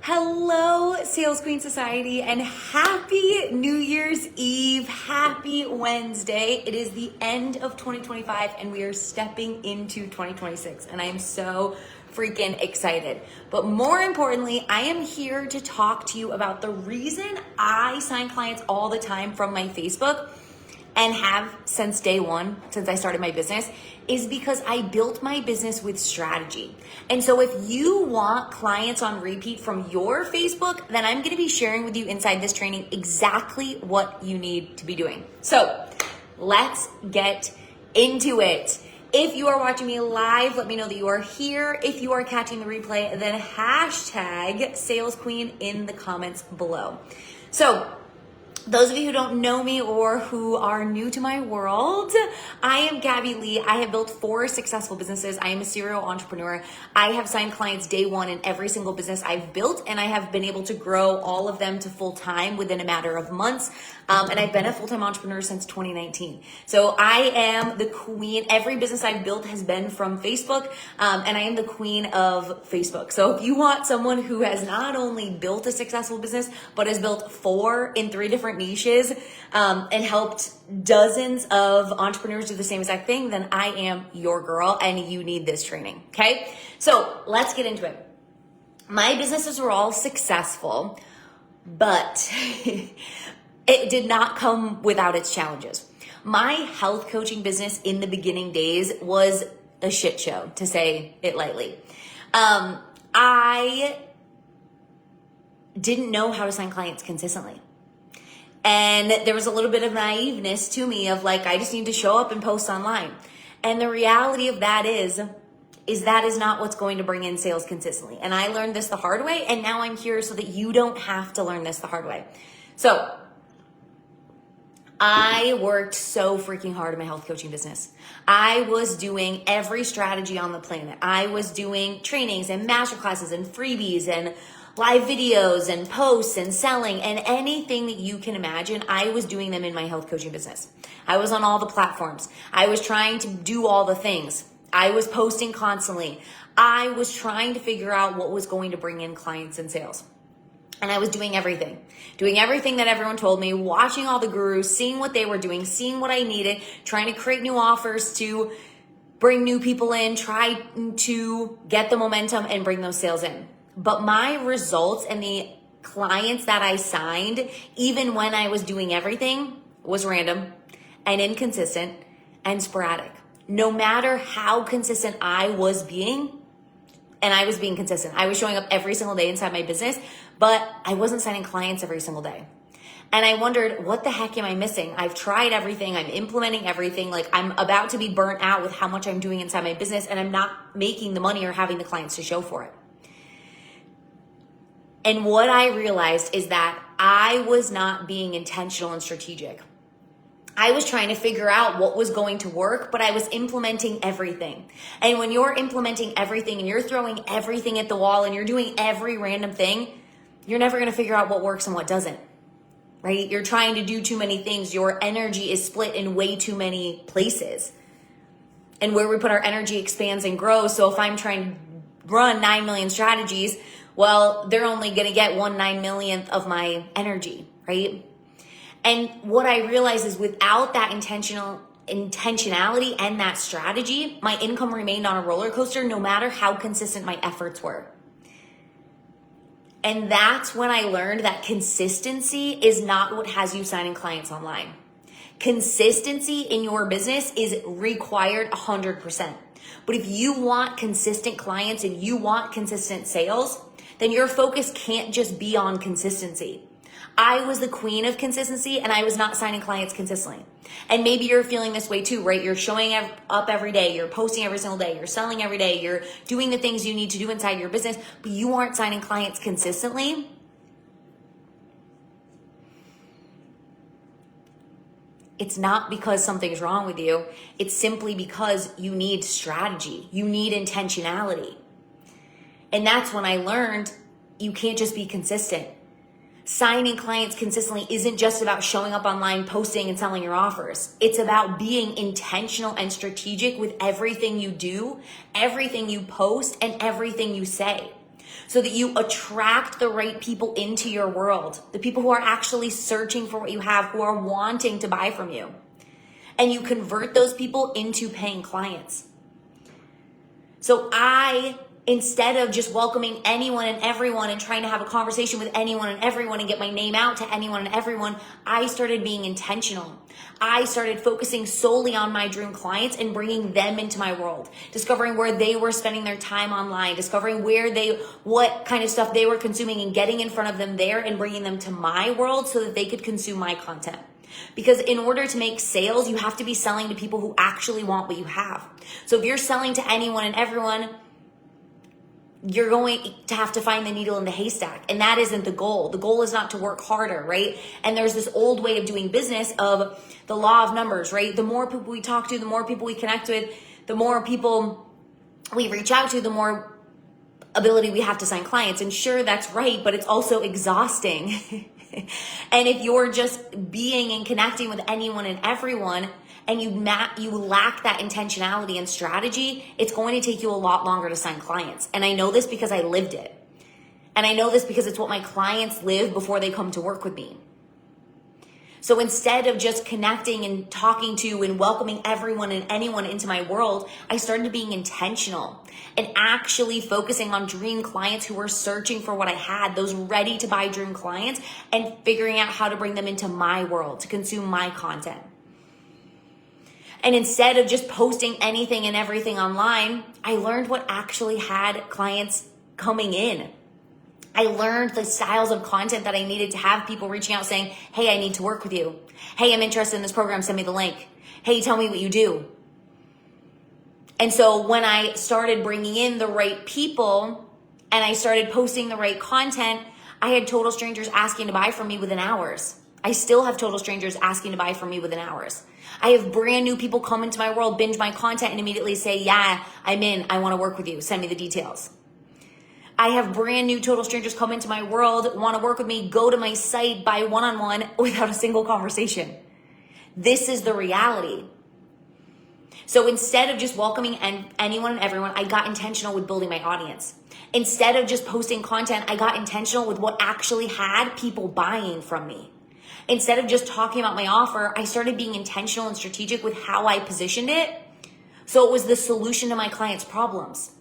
Hello, Sales Queen Society, and happy New Year's Eve. Happy Wednesday. It is the end of 2025 and we are stepping into 2026, and I am so freaking excited. But more importantly, I am here to talk to you about the reason I sign clients all the time from my Facebook and have since day one, since I started my business, is because I built my business with strategy. And so if you want clients on repeat from your Facebook, then I'm gonna be sharing with you inside this training exactly what you need to be doing. So let's get into it. If you are watching me live, let me know that you are here. If you are catching the replay, then hashtag Sales Queen in the comments below. So those of you who don't know me or who are new to my world, I am Gabby Lee. I have built 4 successful businesses. I am a serial entrepreneur. I have signed clients day one in every single business I've built, and I have been able to grow all of them to full time within a matter of months. And I've been a full-time entrepreneur since 2019. So I am the queen. Every business I've built has been from Facebook, and I am the queen of Facebook. So if you want someone who has not only built a successful business, but has built 4 in 3 different niches, and helped dozens of entrepreneurs do the same exact thing, then I am your girl and you need this training, okay? So let's get into it. My businesses were all successful, but it did not come without its challenges. My health coaching business in the beginning days was a shit show, to say it lightly. I didn't know how to sign clients consistently. And there was a little bit of naiveness to me of like, I just need to show up and post online. And the reality of that is that is not what's going to bring in sales consistently. And I learned this the hard way, and now I'm here so that you don't have to learn this the hard way. So I worked so freaking hard in my health coaching business. I was doing every strategy on the planet. I was doing trainings and masterclasses and freebies and live videos and posts and selling and anything that you can imagine. I was doing them in my health coaching business. I was on all the platforms. I was trying to do all the things. I was posting constantly. I was trying to figure out what was going to bring in clients and sales. And I was doing everything that everyone told me, watching all the gurus, seeing what they were doing, seeing what I needed, trying to create new offers to bring new people in, try to get the momentum and bring those sales in. But my results and the clients that I signed, even when I was doing everything, was random and inconsistent and sporadic. No matter how consistent I was being, and I was being consistent. I was showing up every single day inside my business, but I wasn't signing clients every single day. And I wondered, what the heck am I missing? I've tried everything. I'm implementing everything. Like, I'm about to be burnt out with how much I'm doing inside my business, and I'm not making the money or having the clients to show for it. And what I realized is that I was not being intentional and strategic. I was trying to figure out what was going to work, but I was implementing everything. And when you're implementing everything and you're throwing everything at the wall and you're doing every random thing, you're never going to figure out what works and what doesn't, right? You're trying to do too many things. Your energy is split in way too many places. And where we put our energy expands and grows. So if I'm trying to run 9 million strategies, well, they're only going to get 1/9 millionth of my energy, right? And what I realized is without that intentionality and that strategy, my income remained on a roller coaster no matter how consistent my efforts were. And that's when I learned that consistency is not what has you signing clients online. Consistency in your business is required 100%. But if you want consistent clients and you want consistent sales, then your focus can't just be on consistency. I was the queen of consistency and I was not signing clients consistently. And maybe you're feeling this way too, right? You're showing up every day, you're posting every single day, you're selling every day, you're doing the things you need to do inside your business, but you aren't signing clients consistently. It's not because something's wrong with you. It's simply because you need strategy. You need intentionality. And that's when I learned you can't just be consistent. Signing clients consistently isn't just about showing up online, posting and selling your offers. It's about being intentional and strategic with everything you do, everything you post, and everything you say. so that you attract the right people into your world, the people who are actually searching for what you have, who are wanting to buy from you. And you convert those people into paying clients. So instead of just welcoming anyone and everyone and trying to have a conversation with anyone and everyone and get my name out to anyone and everyone, I started being intentional. I started focusing solely on my dream clients and bringing them into my world, discovering where they were spending their time online, discovering what kind of stuff they were consuming and getting in front of them there and bringing them to my world so that they could consume my content. Because in order to make sales, you have to be selling to people who actually want what you have. So if you're selling to anyone and everyone, you're going to have to find the needle in the haystack. And that isn't the goal. The goal is not to work harder, right? And there's this old way of doing business of the law of numbers, right? The more people we talk to, the more people we connect with, the more people we reach out to, the more ability we have to sign clients. And sure, that's right, but it's also exhausting. And if you're just being and connecting with anyone and everyone, and you lack that intentionality and strategy, it's going to take you a lot longer to sign clients. And I know this because I lived it. And I know this because it's what my clients live before they come to work with me. So instead of just connecting and talking to and welcoming everyone and anyone into my world, I started being intentional and actually focusing on dream clients who were searching for what I had, those ready to buy dream clients, and figuring out how to bring them into my world to consume my content. And instead of just posting anything and everything online, I learned what actually had clients coming in. I learned the styles of content that I needed to have people reaching out saying, hey, I need to work with you. Hey, I'm interested in this program. Send me the link. Hey, tell me what you do. And so when I started bringing in the right people and I started posting the right content, I had total strangers asking to buy from me within hours. I still have total strangers asking to buy from me within hours. I have brand new people come into my world, binge my content, and immediately say, yeah, I'm in. I want to work with you. Send me the details. I have brand new total strangers come into my world, want to work with me, go to my site, buy one-on-one without a single conversation. This is the reality. So instead of just welcoming anyone and everyone, I got intentional with building my audience. Instead of just posting content, I got intentional with what actually had people buying from me. Instead of just talking about my offer, I started being intentional and strategic with how I positioned it. So it was the solution to my clients' problems.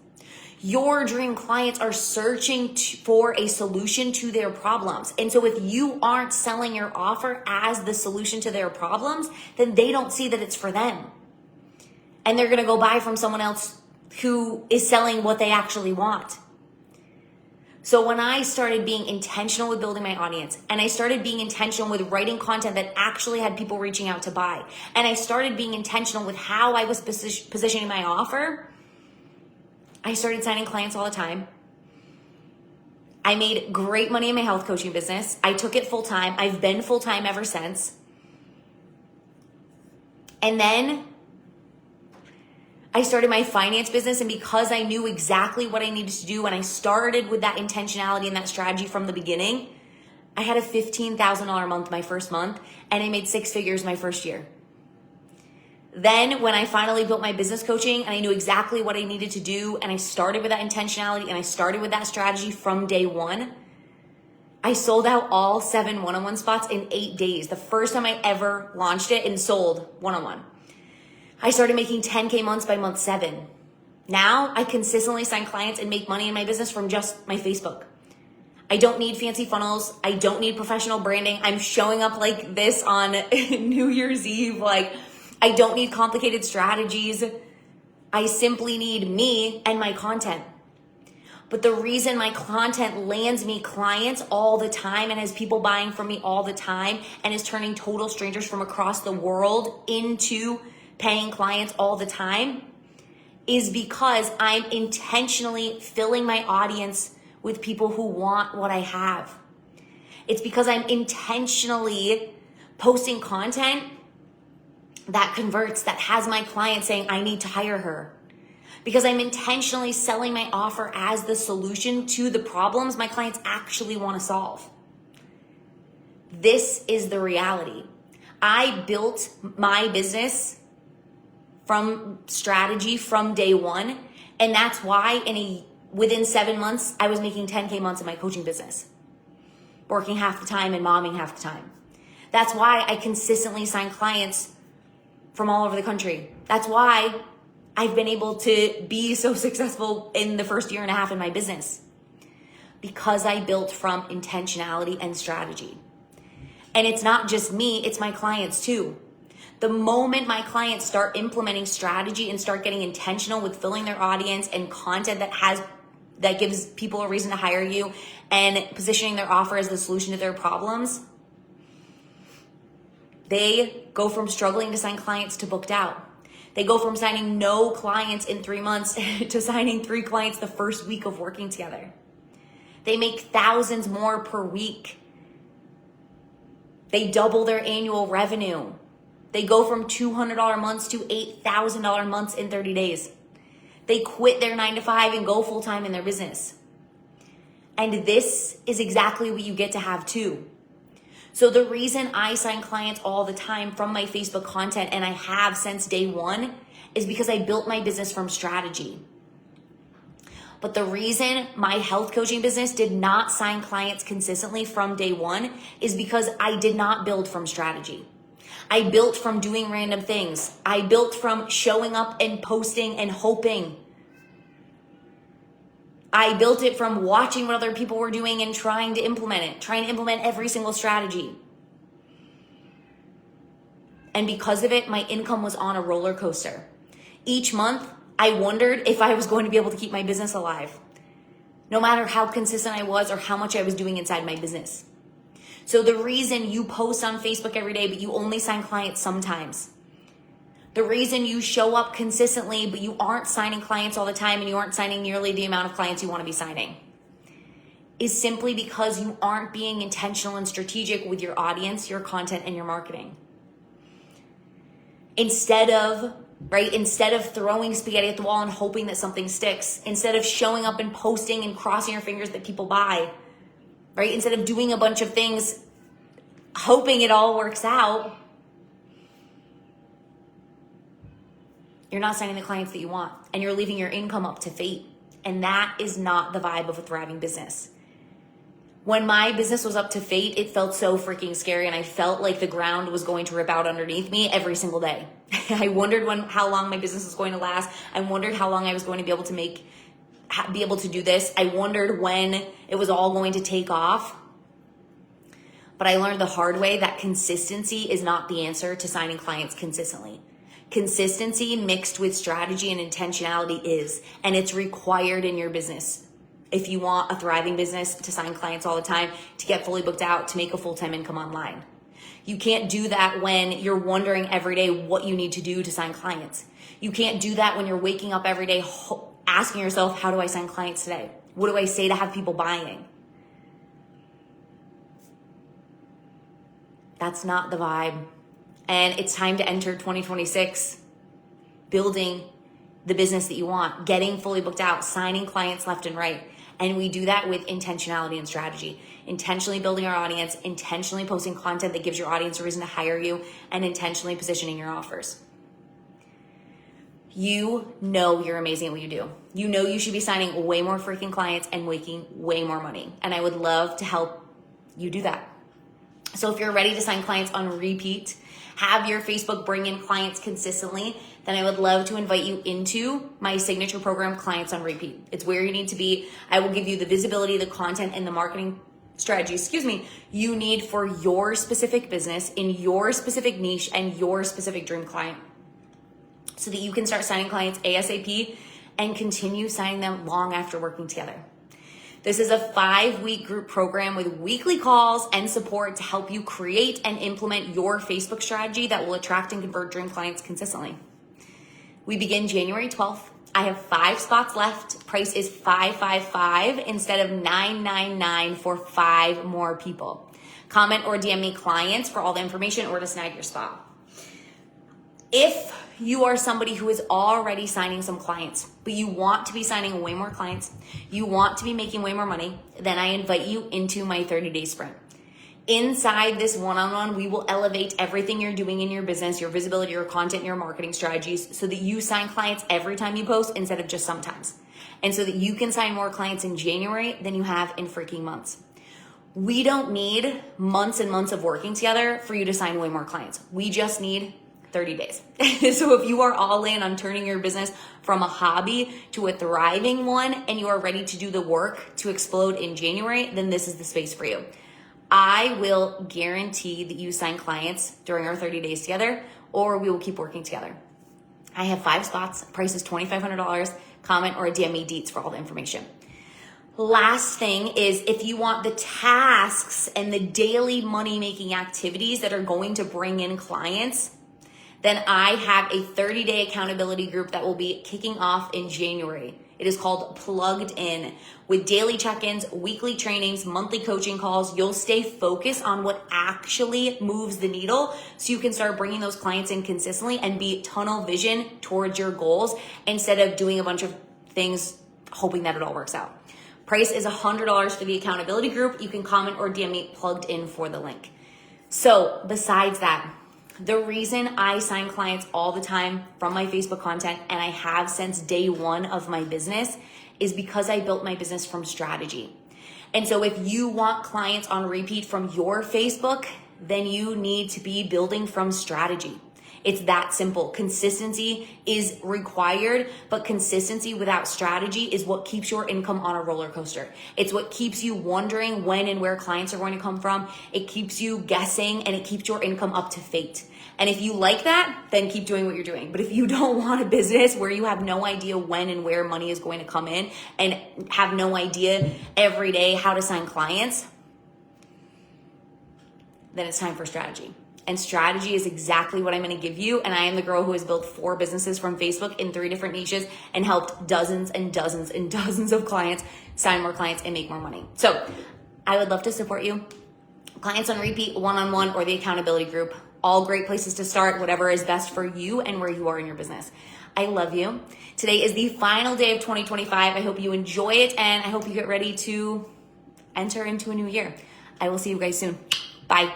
Your dream clients are searching for a solution to their problems. And so if you aren't selling your offer as the solution to their problems, then they don't see that it's for them. And they're going to go buy from someone else who is selling what they actually want. So when I started being intentional with building my audience, and I started being intentional with writing content that actually had people reaching out to buy, and I started being intentional with how I was positioning my offer, I started signing clients all the time. I made great money in my health coaching business. I took it full time. I've been full time ever since. And then I started my finance business, and because I knew exactly what I needed to do, and I started with that intentionality and that strategy from the beginning, I had a $15,000 month my first month, and I made 6 figures my first year. Then when I finally built my business coaching and I knew exactly what I needed to do, and I started with that intentionality and I started with that strategy from day one, I sold out all 7 one-on-one spots in 8 days. The first time I ever launched it and sold one-on-one. I started making 10K months by month 7. Now I consistently sign clients and make money in my business from just my Facebook. I don't need fancy funnels. I don't need professional branding. I'm showing up like this on New Year's Eve. I don't need complicated strategies. I simply need me and my content. But the reason my content lands me clients all the time and has people buying from me all the time and is turning total strangers from across the world into paying clients all the time is because I'm intentionally filling my audience with people who want what I have. It's because I'm intentionally posting content that converts, that has my client saying, I need to hire her. Because I'm intentionally selling my offer as the solution to the problems my clients actually want to solve. This is the reality. I built my business from strategy from day one. And that's why in a within 7 months, I was making 10K months in my coaching business, working half the time and momming half the time. That's why I consistently sign clients from all over the country. That's why I've been able to be so successful in the first year and a half in my business, because I built from intentionality and strategy. And it's not just me, it's my clients too. The moment my clients start implementing strategy and start getting intentional with filling their audience and content that gives people a reason to hire you and positioning their offer as the solution to their problems, they go from struggling to sign clients to booked out. They go from signing no clients in 3 months to signing 3 clients the first week of working together. They make thousands more per week. They double their annual revenue. They go from $200 months to $8,000 months in 30 days. They quit their 9-to-5 and go full-time in their business. And this is exactly what you get to have too. So the reason I sign clients all the time from my Facebook content, and I have since day one, is because I built my business from strategy. But the reason my health coaching business did not sign clients consistently from day one is because I did not build from strategy. I built from doing random things. I built from showing up and posting and hoping. I built it from watching what other people were doing and trying to implement every single strategy. And because of it, my income was on a roller coaster. Each month, I wondered if I was going to be able to keep my business alive, no matter how consistent I was or how much I was doing inside my business. So the reason you post on Facebook every day, but you only sign clients sometimes, the reason you show up consistently, but you aren't signing clients all the time and you aren't signing nearly the amount of clients you want to be signing, is simply because you aren't being intentional and strategic with your audience, your content, and your marketing. Instead of throwing spaghetti at the wall and hoping that something sticks, instead of showing up and posting and crossing your fingers that people buy, right? Instead of doing a bunch of things, hoping it all works out, you're not signing the clients that you want, and you're leaving your income up to fate. And that is not the vibe of a thriving business. When my business was up to fate, it felt so freaking scary, and I felt like the ground was going to rip out underneath me every single day. I wondered how long my business was going to last. I wondered how long I was going to be able to do this. I wondered when it was all going to take off. But I learned the hard way that consistency is not the answer to signing clients consistently. Consistency mixed with strategy and intentionality is, and it's required in your business. If you want a thriving business, to sign clients all the time, to get fully booked out, to make a full-time income online. You can't do that when you're wondering every day what you need to do to sign clients. You can't do that when you're waking up every day asking yourself, how do I sign clients today? What do I say to have people buying? That's not the vibe. And it's time to enter 2026 building the business that you want, getting fully booked out, signing clients left and right. And we do that with intentionality and strategy, intentionally building our audience, intentionally posting content that gives your audience a reason to hire you, and intentionally positioning your offers. You know you're amazing at what you do. You know you should be signing way more freaking clients and making way more money. And I would love to help you do that. So if you're ready to sign clients on repeat, have your Facebook bring in clients consistently, then I would love to invite you into my signature program, Clients on Repeat. It's where you need to be. I will give you the visibility, the content, and the marketing strategy, you need for your specific business, in your specific niche, and your specific dream client, so that you can start signing clients ASAP and continue signing them long after working together. This is a 5-week group program with weekly calls and support to help you create and implement your Facebook strategy that will attract and convert dream clients consistently. We begin January 12th. I have 5 spots left. Price is $555 instead of $999 for 5 more people. Comment or DM me clients for all the information or to snag your spot. If you are somebody who is already signing some clients, but you want to be signing way more clients, you want to be making way more money, then I invite you into my 30-day sprint. Inside this one-on-one, we will elevate everything you're doing in your business, your visibility, your content, your marketing strategies, so that you sign clients every time you post instead of just sometimes. and so that you can sign more clients in January than you have in freaking months. We don't need months and months of working together for you to sign way more clients. We just need 30 days. So if you are all in on turning your business from a hobby to a thriving one and you are ready to do the work to explode in January, then this is the space for you. I will guarantee that you sign clients during our 30 days together, or we will keep working together. I have 5 spots. Price is $2,500. Comment or DM me deets for all the information. Last thing is, if you want the tasks and the daily money-making activities that are going to bring in clients, then I have a 30-day accountability group that will be kicking off in January. It is called Plugged In, with daily check-ins, weekly trainings, monthly coaching calls. You'll stay focused on what actually moves the needle so you can start bringing those clients in consistently and be tunnel vision towards your goals instead of doing a bunch of things hoping that it all works out. Price is $100 for the accountability group. You can comment or DM me Plugged In for the link. So besides that, the reason I sign clients all the time from my Facebook content, and I have since day one of my business, is because I built my business from strategy. And so if you want clients on repeat from your Facebook, then you need to be building from strategy. It's that simple. Consistency is required, but consistency without strategy is what keeps your income on a roller coaster. It's what keeps you wondering when and where clients are going to come from. It keeps you guessing, and it keeps your income up to fate. And if you like that, then keep doing what you're doing. But if you don't want a business where you have no idea when and where money is going to come in and have no idea every day how to sign clients, then it's time for strategy. And strategy is exactly what I'm going to give you. And I am the girl who has built 4 businesses from Facebook in 3 different niches and helped dozens and dozens and dozens of clients sign more clients and make more money. So I would love to support you. Clients on repeat, one-on-one, or the accountability group. All great places to start, whatever is best for you and where you are in your business. I love you. Today is the final day of 2025. I hope you enjoy it, and I hope you get ready to enter into a new year. I will see you guys soon. Bye.